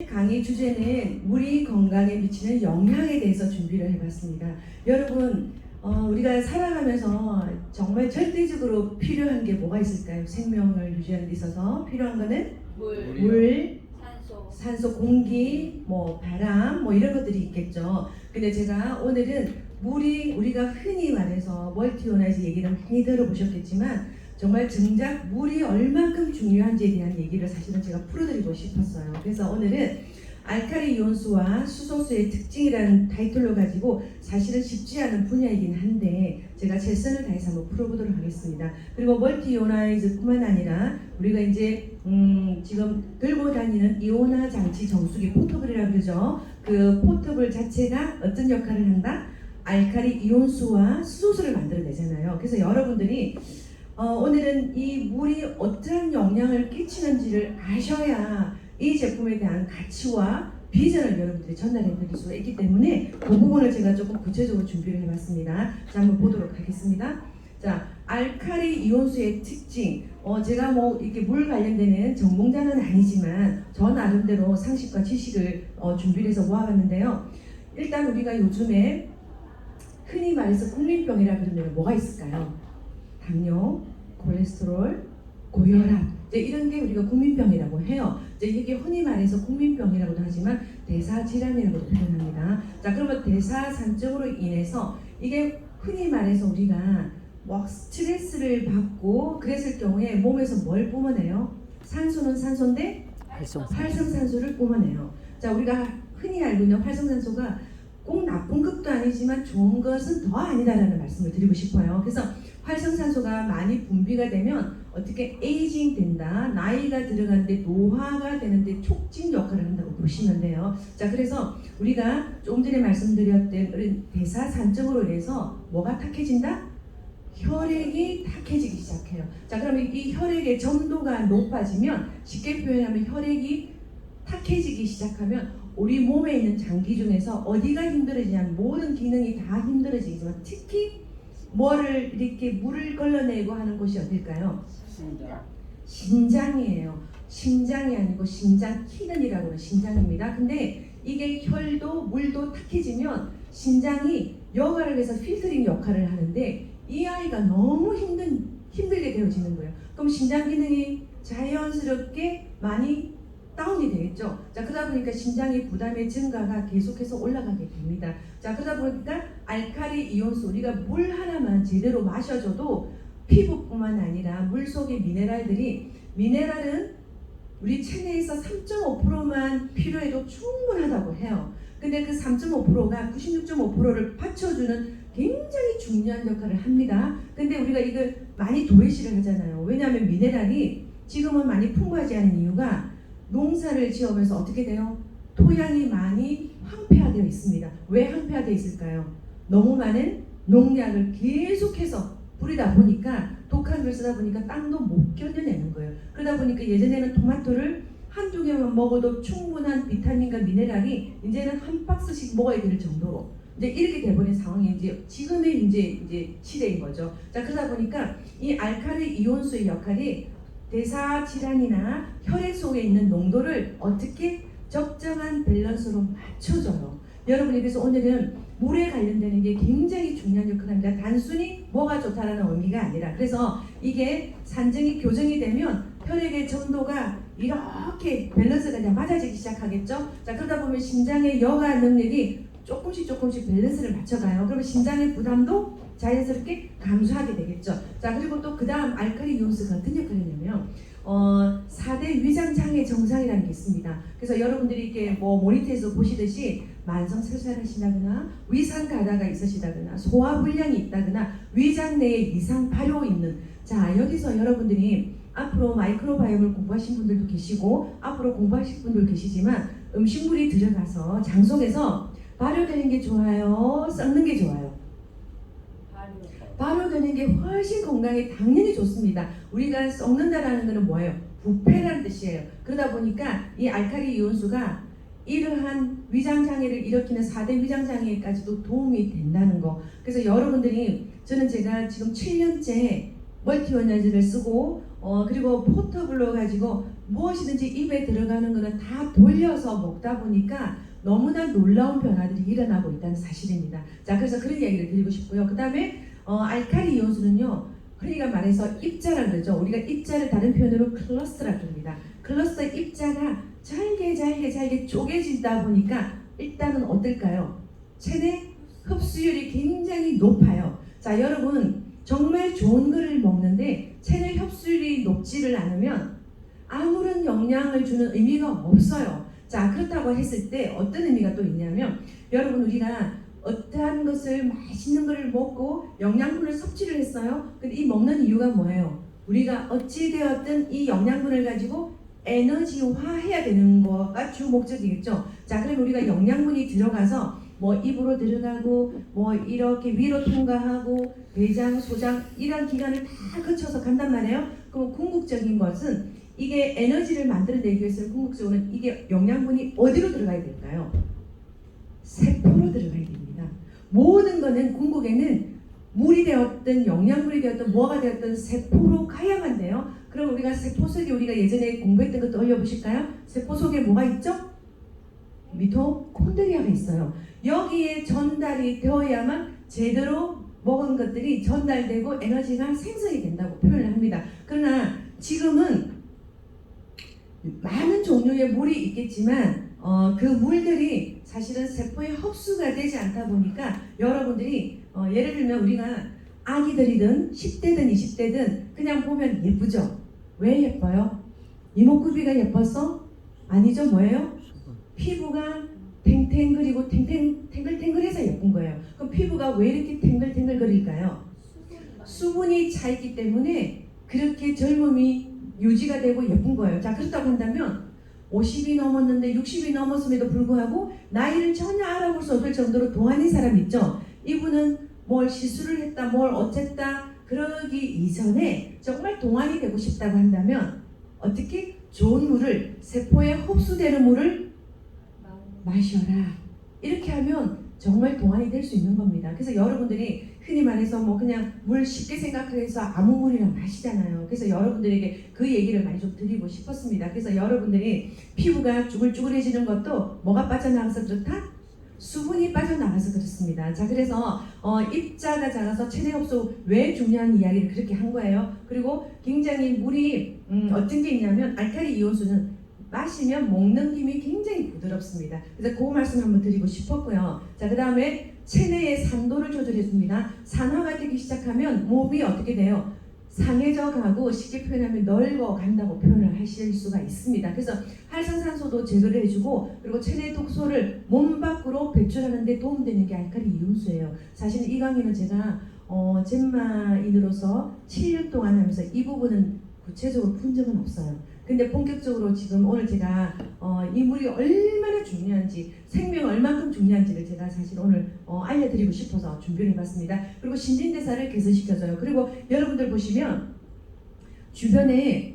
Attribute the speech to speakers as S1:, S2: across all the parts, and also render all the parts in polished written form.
S1: 강의 주제는 물이 건강에 미치는 영향에 대해서 준비를 해봤습니다. 여러분, 우리가 살아가면서 정말 절대적으로 필요한 게 뭐가 있을까요? 생명을 유지하는 데 있어서 필요한 거는 물, 산소, 공기, 바람, 이런 것들이 있겠죠. 근데 제가 오늘은 물이 우리가 흔히 말해서 멀티오나이즈 얘기를 많이 들어보셨겠지만 정말 정작 물이 얼만큼 중요한지에 대한 얘기를 사실은 제가 풀어드리고 싶었어요. 그래서 오늘은 알칼리 이온수와 수소수의 특징이라는 타이틀로 가지고 사실은 쉽지 않은 분야이긴 한데 제가 최선을 다해서 한번 풀어보도록 하겠습니다. 그리고 멀티이오나이즈뿐만 아니라 우리가 이제 지금 들고 다니는 이온화 장치 정수기 포터블이라고 그러죠. 그 포터블 자체가 어떤 역할을 한다? 알칼리 이온수와 수소수를 만들어내잖아요. 그래서 여러분들이 오늘은 이 물이 어떠한 영향을 끼치는지를 아셔야 이 제품에 대한 가치와 비전을 여러분들이 전달해 드릴 수가 있기 때문에 그 부분을 제가 조금 구체적으로 준비를 해봤습니다. 자, 한번 보도록 하겠습니다. 자, 알칼리 이온수의 특징. 제가 이렇게 물 관련되는 전공자는 아니지만 저 나름대로 상식과 지식을 준비를 해서 모아봤는데요. 일단 우리가 요즘에 흔히 말해서 국민병이라 그러면 뭐가 있을까요? 당뇨, 콜레스테롤, 고혈압, 이제 이런 게 우리가 국민병이라고 해요. 이제 이게 흔히 말해서 국민병이라고도 하지만 대사질환이라고도 표현합니다. 자, 그러면 대사산증으로 인해서 이게 흔히 말해서 우리가 스트레스를 받고 그랬을 경우에 몸에서 뭘 뿜어내요? 산소는 산소인데 활성산소를 뿜어내요. 자, 우리가 흔히 알고 있는 활성산소가 꼭 나쁜 것도 아니지만 좋은 것은 더 아니다라는 말씀을 드리고 싶어요. 그래서 활성산소가 많이 분비가 되면 어떻게 에이징 된다, 나이가 들어가는데 노화가 되는데 촉진 역할을 한다고 보시면 돼요. 자, 그래서 우리가 조금 전에 말씀드렸던 대사산증으로 인해서 뭐가 탁해진다? 혈액이 탁해지기 시작해요. 자, 그러면 이 혈액의 점도가 높아지면 쉽게 표현하면 혈액이 탁해지기 시작하면 우리 몸에 있는 장기 중에서 어디가 힘들어지냐면 모든 기능이 다 힘들어지지만 특히 뭐를 이렇게 물을 걸러내고 하는 곳이 어딜까요? 신장이에요. 심장이 아니고 심장 기능이라고 하는 신장입니다. 근데 이게 혈도 물도 탁해지면 신장이 여과를 해서 필터링 역할을 하는데 이 아이가 너무 힘들게 되어지는 거예요. 그럼 신장 기능이 자연스럽게 많이 다운이 되겠죠. 자, 그러다 보니까 신장의 부담의 증가가 계속해서 올라가게 됩니다. 자, 그러다 보니까 알칼리 이온수, 우리가 물 하나만 제대로 마셔줘도 피부뿐만 아니라 물 속의 미네랄은 우리 체내에서 3.5%만 필요해도 충분하다고 해요. 근데 그 3.5%가 96.5%를 받쳐주는 굉장히 중요한 역할을 합니다. 근데 우리가 이걸 많이 도외시를 하잖아요. 왜냐하면 미네랄이 지금은 많이 풍부하지 않은 이유가 농사를 지으면서 어떻게 돼요? 토양이 많이 황폐화되어 있습니다. 왜 황폐화되어 있을까요? 너무 많은 농약을 계속해서 뿌리다 보니까 독한 걸 쓰다 보니까 땅도 못 견뎌내는 거예요. 그러다 보니까 예전에는 토마토를 한두 개만 먹어도 충분한 비타민과 미네랄이 이제는 한 박스씩 먹어야 될 정도로 이제 이렇게 돼버린 상황이 이제 지금의 이제 시대인 거죠. 자, 그러다 보니까 이 알칼리 이온수의 역할이 대사 질환이나 혈액 속에 있는 농도를 어떻게 적정한 밸런스로 맞춰줘요. 여러분이 그래서 오늘은 물에 관련되는 게 굉장히 중요한 역할을 합니다. 단순히 뭐가 좋다라는 의미가 아니라 그래서 이게 산증이 교정이 되면 혈액의 점도가 이렇게 밸런스가 이제 맞아지기 시작하겠죠. 자, 그러다 보면 심장의 여가 능력이 조금씩 밸런스를 맞춰가요. 그러면 심장의 부담도 자연스럽게 감소하게 되겠죠. 자, 그리고 또 그 다음 알칼리 이온수가 어떤 역할을 하냐면 4대 위장장애 정상이라는 게 있습니다. 그래서 여러분들이 이렇게 모니터에서 보시듯이 만성 설사하신다거나 위산 가다가 있으시다거나 소화불량이 있다거나 위장 내에 이상 발효 있는, 자, 여기서 여러분들이 앞으로 마이크로바이옴을 공부하신 분들도 계시고 앞으로 공부하실 분들 계시지만 음식물이 들어가서 장 속에서 발효되는 게 좋아요? 썩는 게 좋아요? 발효되는 게 훨씬 건강에 당연히 좋습니다. 우리가 썩는다라는 것은 뭐예요? 부패라는 뜻이에요. 그러다 보니까 이 알칼리 이온수가 이러한 위장장애를 일으키는 4대 위장장애까지도 도움이 된다는 거. 그래서 여러분들이, 저는 제가 지금 7년째 멀티오나이즈를 쓰고 그리고 포터블로 가지고 무엇이든지 입에 들어가는 거는 다 돌려서 먹다 보니까 너무나 놀라운 변화들이 일어나고 있다는 사실입니다. 자, 그래서 그런 이야기를 드리고 싶고요. 그 다음에 알칼리 이온수는요, 흔히가 말해서 입자라 그러죠. 우리가 입자를 다른 표현으로 클러스터라 부릅니다. 클러스터 입자가 잘게 쪼개지다 보니까 일단은 어떨까요? 체내 흡수율이 굉장히 높아요. 자, 여러분 정말 좋은 거를 먹는데 체내 흡수율이 높지를 않으면 아무런 영향을 주는 의미가 없어요. 자, 그렇다고 했을 때 어떤 의미가 또 있냐면, 여러분 우리가 어떠한 것을 맛있는 것을 먹고 영양분을 섭취를 했어요. 근데 이 먹는 이유가 뭐예요? 우리가 어찌되었든 이 영양분을 가지고 에너지화해야 되는 거가 주 목적이겠죠. 자, 그럼 우리가 영양분이 들어가서 뭐 입으로 들어가고 뭐 이렇게 위로 통과하고 대장, 소장 이런 기관을 다 거쳐서 간단 말이에요. 그럼 궁극적인 것은 이게 에너지를 만들어내기 위해서는 궁극적으로는 이게 영양분이 어디로 들어가야 될까요? 세포로 들어가야 됩니다. 모든 거는 궁극에는 물이 되었든 영양분이 되었든 뭐가 되었든 세포로 가야만 돼요. 그럼 우리가 세포 속에 우리가 예전에 공부했던 것도 올려보실까요? 세포 속에 뭐가 있죠? 미토콘드리아가 있어요. 여기에 전달이 되어야만 제대로 먹은 것들이 전달되고 에너지가 생성이 된다고 표현을 합니다. 그러나 지금은 많은 종류의 물이 있겠지만 그 물들이 사실은 세포에 흡수가 되지 않다 보니까 여러분들이 예를 들면 우리가 아기들이든 10대든 20대든 그냥 보면 예쁘죠? 왜 예뻐요? 이목구비가 예뻐서? 아니죠. 뭐예요? 피부가 탱탱거리고 탱글탱글해서 예쁜 거예요. 그럼 피부가 왜 이렇게 탱글탱글거릴까요? 수분이 차 있기 때문에 그렇게 젊음이 유지가 되고 예쁜 거예요. 자, 그렇다고 한다면 50이 넘었는데 60이 넘었음에도 불구하고 나이를 전혀 알아볼 수 없을 정도로 동안인 사람 있죠. 이분은 뭘 시술을 했다, 뭘 어쨌다 그러기 이전에 정말 동안이 되고 싶다고 한다면 어떻게? 좋은 물을, 세포에 흡수되는 물을 마셔라. 이렇게 하면 정말 동안이 될 수 있는 겁니다. 그래서 여러분들이 흔히 말해서 뭐 그냥 물 쉽게 생각해서 아무 물이나 마시잖아요. 그래서 여러분들에게 그 얘기를 많이 좀 드리고 싶었습니다. 그래서 여러분들이 피부가 쭈글쭈글해지는 것도 뭐가 빠져나가서 그렇다? 수분이 빠져나가서 그렇습니다. 자, 그래서 입자가 작아서 체내 흡수 왜 중요한 이야기를 그렇게 한 거예요. 그리고 굉장히 물이 어떤 게 있냐면 알칼리 이온수는 마시면 먹는 힘이 굉장히 부드럽습니다. 그래서 그 말씀 한번 드리고 싶었고요. 자, 그 다음에 체내의 산도를 조절해줍니다. 산화가 되기 시작하면 몸이 어떻게 돼요? 상해져 가고 쉽게 표현하면 넓어 간다고 표현을 하실 수가 있습니다. 그래서 활성산소도 제거를 해주고 그리고 체내 독소를 몸 밖으로 배출하는 데 도움되는 게 알칼리 이온수예요. 사실 이 강의는 제가 젠마인으로서 7년 동안 하면서 이 부분은 구체적으로 푼 적은 없어요. 근데 본격적으로 지금 오늘 제가 이 물이 얼마나 중요한지, 생명 얼만큼 중요한지를 제가 사실 오늘 알려드리고 싶어서 준비를 해봤습니다. 그리고 신진대사를 개선시켜줘요. 그리고 여러분들 보시면 주변에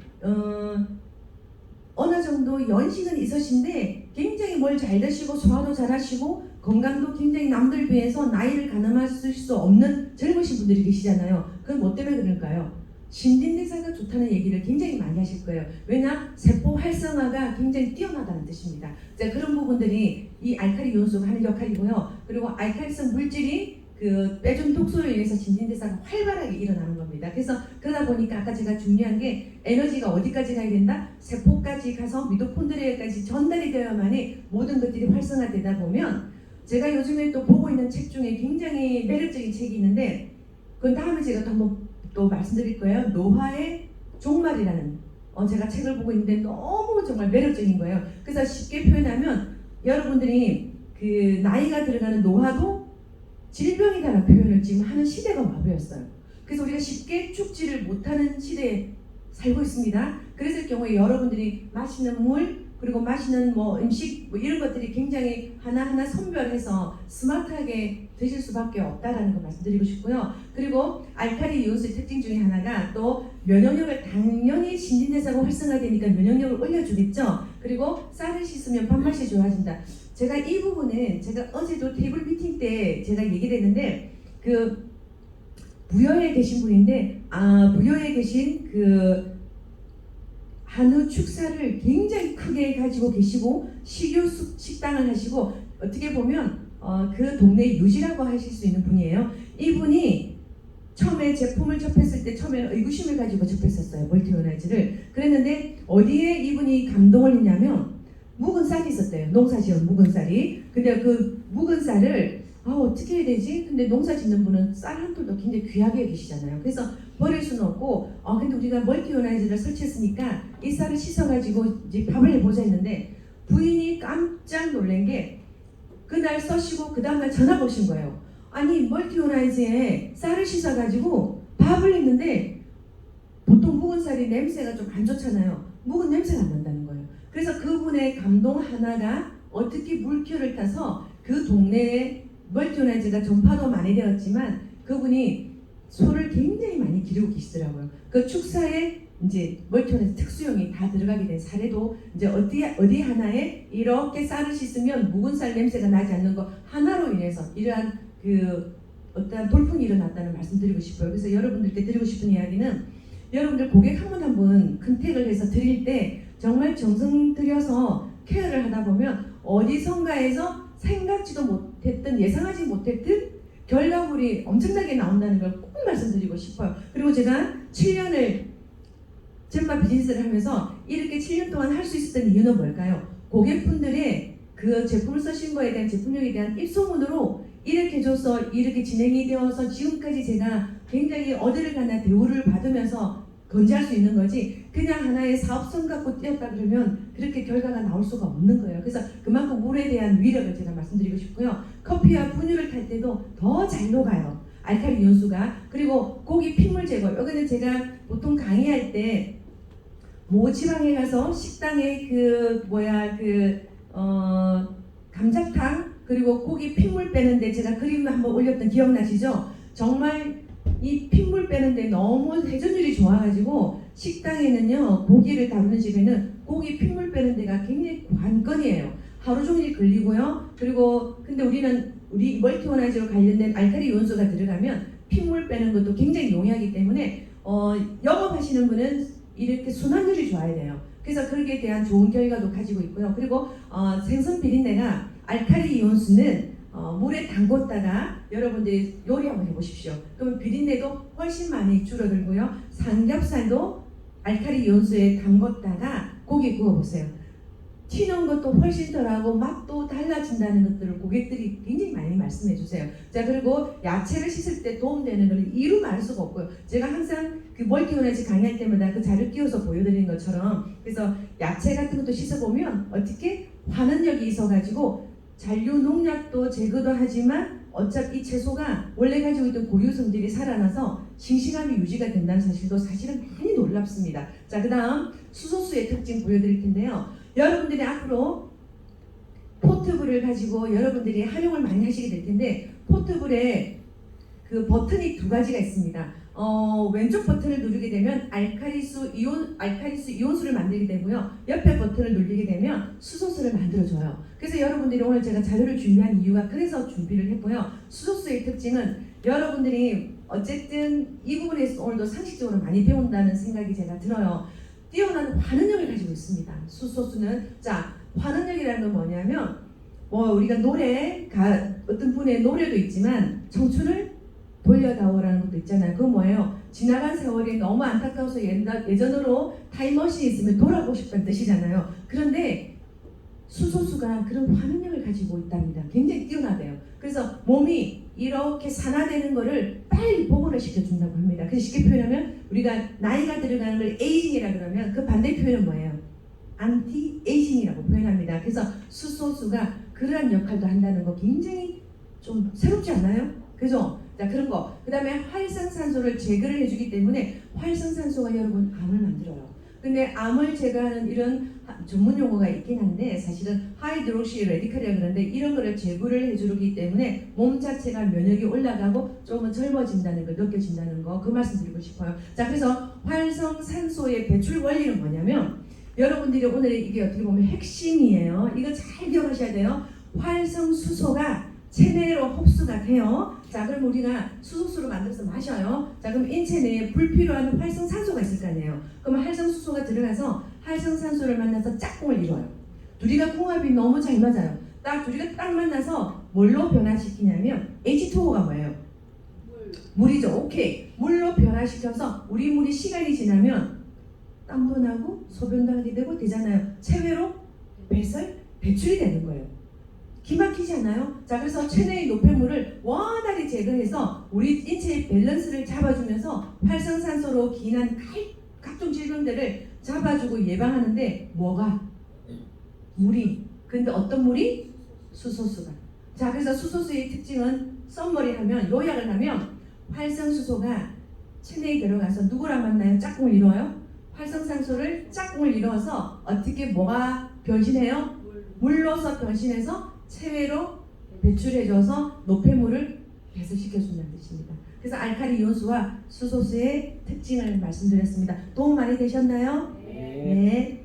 S1: 어느 정도 연식은 있으신데 굉장히 뭘 잘 드시고 소화도 잘 하시고 건강도 굉장히 남들 비해서 나이를 가늠하실 수 없는 젊으신 분들이 계시잖아요. 그건 뭐 때문에 그럴까요? 신진대사가 좋다는 얘기를 굉장히 많이 하실 거예요. 왜냐? 세포 활성화가 굉장히 뛰어나다는 뜻입니다. 자, 그런 부분들이 이 알칼리 이온수가 하는 역할이고요. 그리고 알칼리성 물질이 그 빼준 독소에 의해서 신진대사가 활발하게 일어나는 겁니다. 그래서 그러다 보니까 아까 제가 중요한 게 에너지가 어디까지 가야 된다? 세포까지 가서 미토콘드리아까지 전달이 되어야만이 모든 것들이 활성화되다 보면 제가 요즘에 또 보고 있는 책 중에 굉장히 매력적인 책이 있는데 그건 다음에 제가 또 말씀드릴 거예요. 노화의 종말이라는 제가 책을 보고 있는데 너무 정말 매력적인 거예요. 그래서 쉽게 표현하면 여러분들이 그 나이가 들어가는 노화도 질병이다라는 표현을 지금 하는 시대가 와버렸어요. 그래서 우리가 쉽게 죽지를 못하는 시대에 살고 있습니다. 그랬을 경우에 여러분들이 마시는 물 그리고 마시는 뭐 음식 뭐 이런 것들이 굉장히 하나하나 선별해서 스마트하게 드실 수밖에 없다라는 거 말씀드리고 싶고요. 그리고 알칼리 이온수의 특징 중에 하나가 또 면역력을 당연히 신진대사가 활성화되니까 면역력을 올려주겠죠. 그리고 쌀을 씻으면 밥맛이 좋아진다. 제가 이 부분은 제가 어제도 테이블 미팅 때 제가 얘기를 했는데 그 부여에 계신 분인데 부여에 계신 그 한우 축사를 굉장히 크게 가지고 계시고 식유 식당을 하시고 어떻게 보면 그 동네 유지라고 하실 수 있는 분이에요. 이분이 처음에 제품을 접했을 때 처음에 의구심을 가지고 접했었어요. 멀티오나이즈를. 그랬는데 어디에 이분이 감동을 했냐면 묵은 쌀이 있었대요. 농사지은 묵은 쌀이. 근데 그 묵은 쌀을 어떻게 해야 되지? 근데 농사 짓는 분은 쌀 한 톨도 굉장히 귀하게 계시잖아요. 그래서 버릴 수는 없고 근데 우리가 멀티오나이즈를 설치했으니까 이 쌀을 씻어가지고 이제 밥을 해보자 했는데 부인이 깜짝 놀란 게 그날 써시고 그 다음날 전화가 오신 거예요. 아니 멀티오나이즈에 쌀을 씻어가지고 밥을 했는데 보통 묵은 쌀이 냄새가 좀 안 좋잖아요. 묵은 냄새가 안 난다는 거예요. 그래서 그분의 감동 하나가 어떻게 물결을 타서 그 동네에 멀티오나이즈가 전파도 많이 되었지만 그분이 소를 굉장히 많이 기르고 계시더라고요. 그 축사에 이제 멀티오나이즈 특수용이 다 들어가게 된 사례도 이제 어디 하나에 이렇게 쌀을 씻으면 묵은 쌀 냄새가 나지 않는 거 하나로 인해서 이러한 그 어떠한 돌풍이 일어났다는 말씀드리고 싶어요. 그래서 여러분들께 드리고 싶은 이야기는 여러분들 고객 한 분 한 분 컨택을 해서 드릴 때 정말 정성 들여서 케어를 하다 보면 어디선가에서 생각지도 못했던 예상하지 못했던 결과물이 엄청나게 나온다는 걸 꼭 말씀드리고 싶어요. 그리고 제가 7년을 젠바 비즈니스를 하면서 이렇게 7년 동안 할 수 있었던 이유는 뭘까요? 고객분들의 그 제품을 쓰신 거에 대한 제품력에 대한 입소문으로 이렇게 해줘서 이렇게 진행이 되어서 지금까지 제가 굉장히 어디를 가나 대우를 받으면서 건재할 수 있는 거지 그냥 하나의 사업성 갖고 뛰었다 그러면 그렇게 결과가 나올 수가 없는 거예요. 그래서 그만큼 물에 대한 위력을 제가 말씀드리고 싶고요. 커피와 분유를 탈 때도 더 잘 녹아요. 알칼리 이온수가. 그리고 고기 핏물 제거. 여기는 제가 보통 강의할 때 모지방에 가서 식당에 감자탕 그리고 고기 핏물 빼는데 제가 그림을 한번 올렸던 기억나시죠? 정말 이 핏물 빼는데 너무 회전율이 좋아가지고 식당에는요 고기를 다루는 집에는 고기 핏물 빼는 데가 굉장히 관건이에요. 하루 종일 걸리고요. 그리고 근데 우리 멀티오나이즈로 관련된 알칼리 이온수가 들어가면 핏물 빼는 것도 굉장히 용이하기 때문에 영업하시는 분은 이렇게 순환율이 좋아야 돼요. 그래서 거기에 대한 좋은 결과도 가지고 있고요. 그리고 생선 비린내가 알칼리 이온수는 물에 담궜다가 여러분들이 요리 한번 해보십시오. 그러면 비린내도 훨씬 많이 줄어들고요. 삼겹살도 알칼리 이온수에 담궜다가 고기 구워보세요. 튀는 것도 훨씬 덜하고 맛도 달라진다는 것들을 고객들이 굉장히 많이 말씀해 주세요. 자, 그리고 야채를 씻을 때 도움되는 걸 이루 말할 수가 없고요. 제가 항상 그 멀티오나이즈 강의할 때마다 그 자료 띄워서 보여드리는 것처럼 그래서 야채 같은 것도 씻어보면 어떻게 환원력이 있어가지고 잔류 농약도 제거도 하지만 어차피 이 채소가 원래 가지고 있던 고유성들이 살아나서 싱싱함이 유지가 된다는 사실도 사실은 많이 놀랍습니다. 자, 그 다음 수소수의 특징 보여드릴 텐데요. 여러분들이 앞으로 포트블을 가지고 여러분들이 활용을 많이 하시게 될 텐데 포트블에 그 버튼이 두 가지가 있습니다. 왼쪽 버튼을 누르게 되면 알칼리수 이온수를 만들게 되고요. 옆에 버튼을 누르게 되면 수소수를 만들어줘요. 그래서 여러분들이 오늘 제가 자료를 준비한 이유가 그래서 준비를 했고요. 수소수의 특징은 여러분들이 어쨌든 이 부분에서 오늘도 상식적으로 많이 배운다는 생각이 제가 들어요. 뛰어난 환원력을 가지고 있습니다. 수소수는 자 환원력이라는 건 뭐냐면 우리가 어떤 분의 노래도 있지만 청춘을 돌려다오라는 것도 있잖아요. 그건 뭐예요? 지나간 세월이 너무 안타까워서 예전으로 타임머신이 있으면 돌아가고 싶다는 뜻이잖아요. 그런데 수소수가 그런 환원력을 가지고 있답니다. 굉장히 뛰어나대요. 그래서 몸이 이렇게 산화되는 거를 빨리 복원을 시켜준다고 합니다. 그래서 쉽게 표현하면 우리가 나이가 들어가는 걸 에이징이라 그러면 그 반대 표현은 뭐예요? 안티 에이징이라고 표현합니다. 그래서 수소수가 그러한 역할도 한다는 거 굉장히 좀 새롭지 않나요? 그죠? 자, 그런 거. 그 다음에 활성산소를 제거를 해주기 때문에 활성산소가 여러분 암을 만들어요. 근데 암을 제거하는 이런 전문 용어가 있긴 한데 사실은 하이드록시 레디칼이라 그러는데 이런 거를 제거를 해주기 때문에 몸 자체가 면역이 올라가고 조금은 젊어진다는 걸 느껴진다는 거 그 말씀 드리고 싶어요. 자, 그래서 활성산소의 배출 원리는 뭐냐면 여러분들이 오늘 이게 어떻게 보면 핵심이에요. 이거 잘 기억하셔야 돼요. 활성수소가 체내로 흡수가 돼요. 자, 그럼 우리가 수소수로 만들어서 마셔요. 자, 그럼 인체 내에 불필요한 활성산소가 있을 거 아니에요. 그럼 활성수소가 들어가서 활성산소를 만나서 짝꿍을 이뤄요. 둘이가 궁합이 너무 잘 맞아요. 둘이가 딱 만나서 뭘로 변화시키냐면 H2O가 뭐예요? 물이죠. 오케이. 물로 변화시켜서 우리 물이 시간이 지나면 땀도 나고 소변도 하게 되고 되잖아요. 체외로 배출이 되는 거예요. 기막히지 않아요? 자, 그래서 체내의 노폐물을 원활히 제거해서 우리 인체의 밸런스를 잡아주면서 활성산소로 기인한 각종 질병들을 잡아주고 예방하는데 뭐가? 물이. 근데 어떤 물이? 수소수가. 자, 그래서 수소수의 특징은 썸머리 하면, 요약을 하면 활성수소가 체내에 들어가서 누구랑 만나요? 짝꿍을 이루어요? 활성산소를 짝꿍을 이루어서 어떻게 뭐가 변신해요? 물로서 변신해서 체외로 배출해줘서 노폐물을 배설시켜준다는 뜻입니다. 그래서 알칼리 이온수와 수소수의 특징을 말씀드렸습니다. 도움 많이 되셨나요? 네.